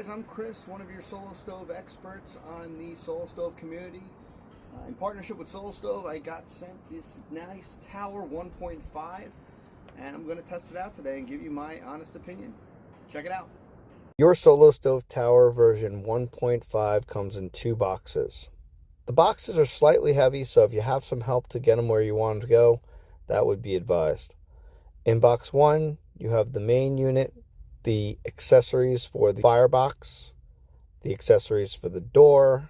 I'm Chris, one of your Solo Stove experts on the Solo Stove community. In partnership with Solo Stove, I got sent this nice Tower 1.5, and I'm going to test it out today and give you my honest opinion. Check it out. Your Solo Stove Tower version 1.5 comes in 2 boxes. The boxes are slightly heavy, so if you have some help to get them where you want them to go, that would be advised. In box 1, you have the main unit, the accessories for the firebox, the accessories for the door,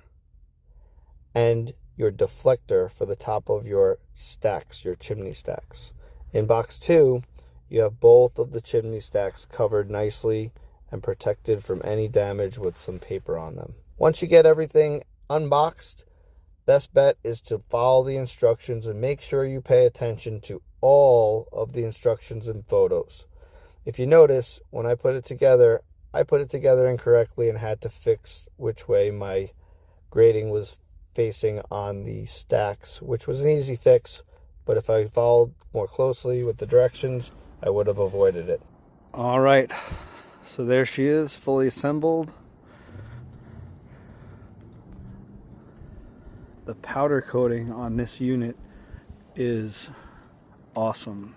and your deflector for the top of your stacks, your chimney stacks. In box 2, you have both of the chimney stacks covered nicely and protected from any damage with some paper on them. Once you get everything unboxed, best bet is to follow the instructions and make sure you pay attention to all of the instructions and photos. If you notice, when I put it together incorrectly and had to fix which way my grating was facing on the stacks, which was an easy fix, but if I followed more closely with the directions, I would have avoided it. All right, so there she is, fully assembled. The powder coating on this unit is awesome.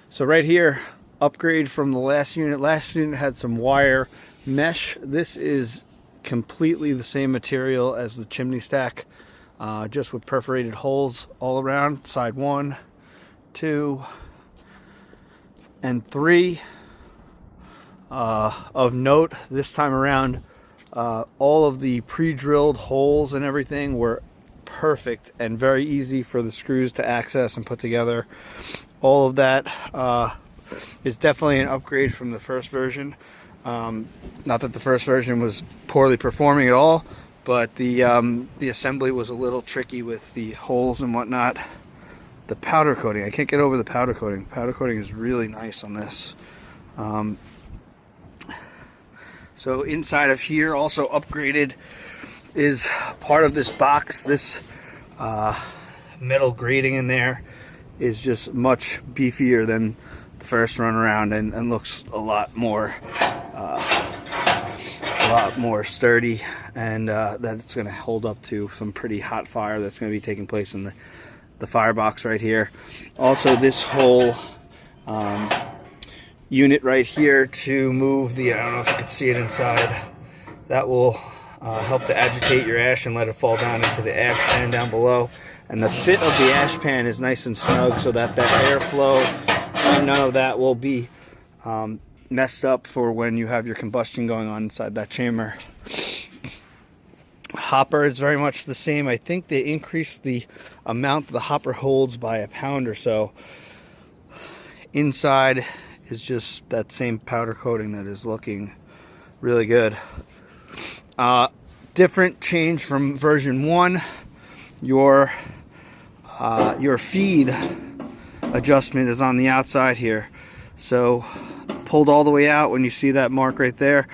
So right here, upgrade from the last unit. Last unit had some wire mesh. This is completely the same material as the chimney stack, just with perforated holes all around. Side 1, 2, and 3. Of note, this time around, all of the pre-drilled holes and everything were perfect and very easy for the screws to access and put together. All of that is definitely an upgrade from the first version. Not that the first version was poorly performing at all, but the assembly was a little tricky with the holes and whatnot. The powder coating, I can't get over the powder coating. Powder coating is really nice on this. So inside of here, also upgraded, is part of this box. This metal grating in there is just much beefier than the first run around, and looks a lot more sturdy, and that it's going to hold up to some pretty hot fire that's going to be taking place in the firebox right here. Also, this whole unit right here to move the, I don't know if you can see it inside, that will help to agitate your ash and let it fall down into the ash pan down below. And the fit of the ash pan is nice and snug so that airflow and none of that will be messed up for when you have your combustion going on inside that chamber. Hopper is very much the same. I think they increased the amount the hopper holds by a pound or so. Inside is just that same powder coating that is looking really good. Different change from version 1. Your feed adjustment is on the outside here. So pulled all the way out. When you see that mark right there,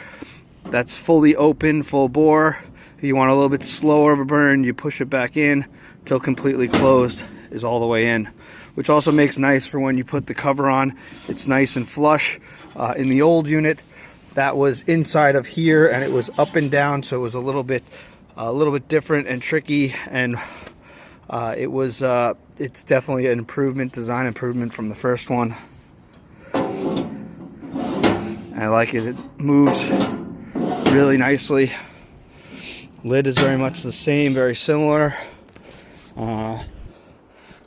that's fully open, full bore. If you want a little bit slower of a burn, you push it back in till completely closed is all the way in, which also makes nice for when you put the cover on. It's nice and flush. In the old unit, that was inside of here and it was up and down, so it was a little bit different and tricky, and it's definitely an improvement, design improvement from the first one. I like it. It moves really nicely. Lid is very much the same, very similar.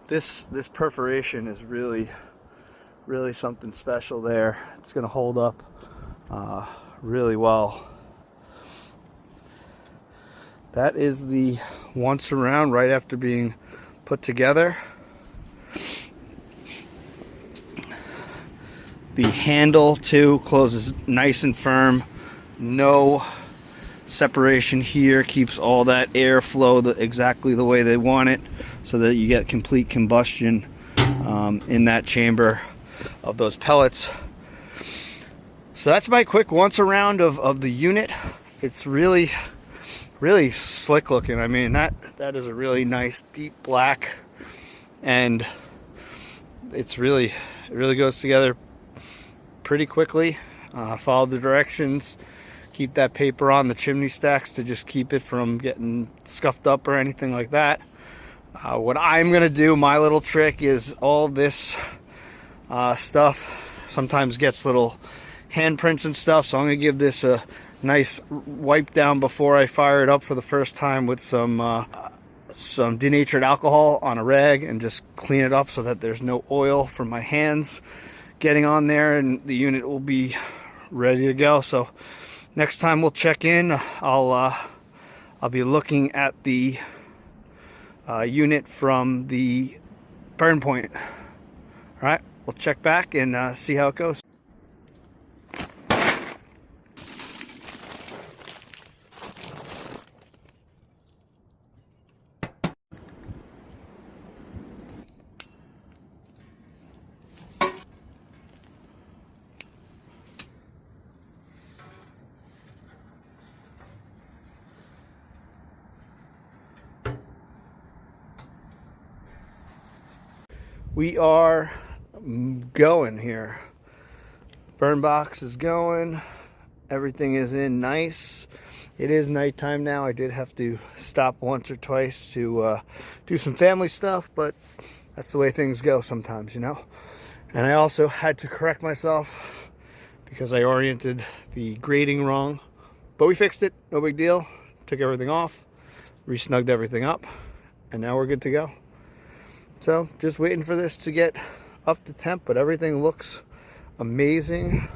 This perforation is really something special there. It's going to hold up really well. That is the once around right after being put together. The handle too closes nice and firm. No separation here. Keeps all that airflow exactly the way they want it, so that you get complete combustion in that chamber of those pellets. So that's my quick once around of the unit. It's really slick looking. I mean, that is a really nice deep black, and it really goes together pretty quickly. Follow the directions, Keep that paper on the chimney stacks to just keep it from getting scuffed up or anything like that. What I'm gonna do, my little trick, is all this stuff sometimes gets little handprints and stuff, so I'm gonna give this a nice wipe down before I fire it up for the first time with some denatured alcohol on a rag and just clean it up so that there's no oil from my hands getting on there, and the unit will be ready to go. So next time we'll check in, I'll be looking at the unit from the burn point. All right, we'll check back and see how it goes. We are going here. Burn box is going. Everything is in nice. It is nighttime now. I did have to stop once or twice to do some family stuff, but that's the way things go sometimes, you know. And I also had to correct myself because I oriented the grating wrong, but we fixed it. No big deal. Took everything off, re-snugged everything up, and now we're good to go. So just waiting for this to get up to temp, but everything looks amazing.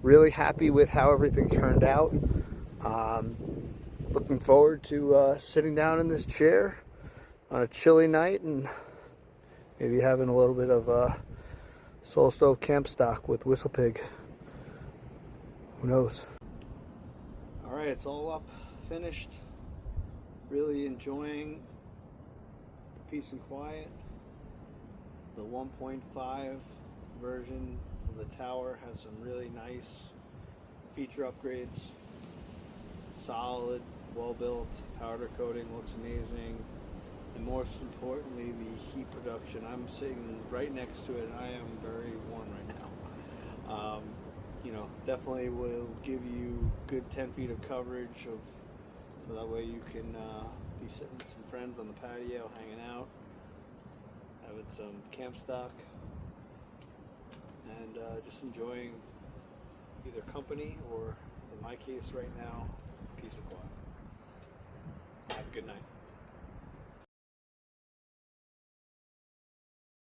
Really happy with how everything turned out. Looking forward to sitting down in this chair on a chilly night and maybe having a little bit of Solo Stove camp stock with Whistle Pig. Who knows? All right, it's all up, finished. Really enjoying the peace and quiet. The 1.5 version of the tower has some really nice feature upgrades. Solid, well built, powder coating looks amazing, and most importantly, the heat production. I'm sitting right next to it and I am very warm right now. You know, definitely will give you good 10 feet of coverage, so that way you can be sitting with some friends on the patio, hanging out, having some camp stock, and just enjoying either company or, in my case right now, peace and quiet. Have a good night.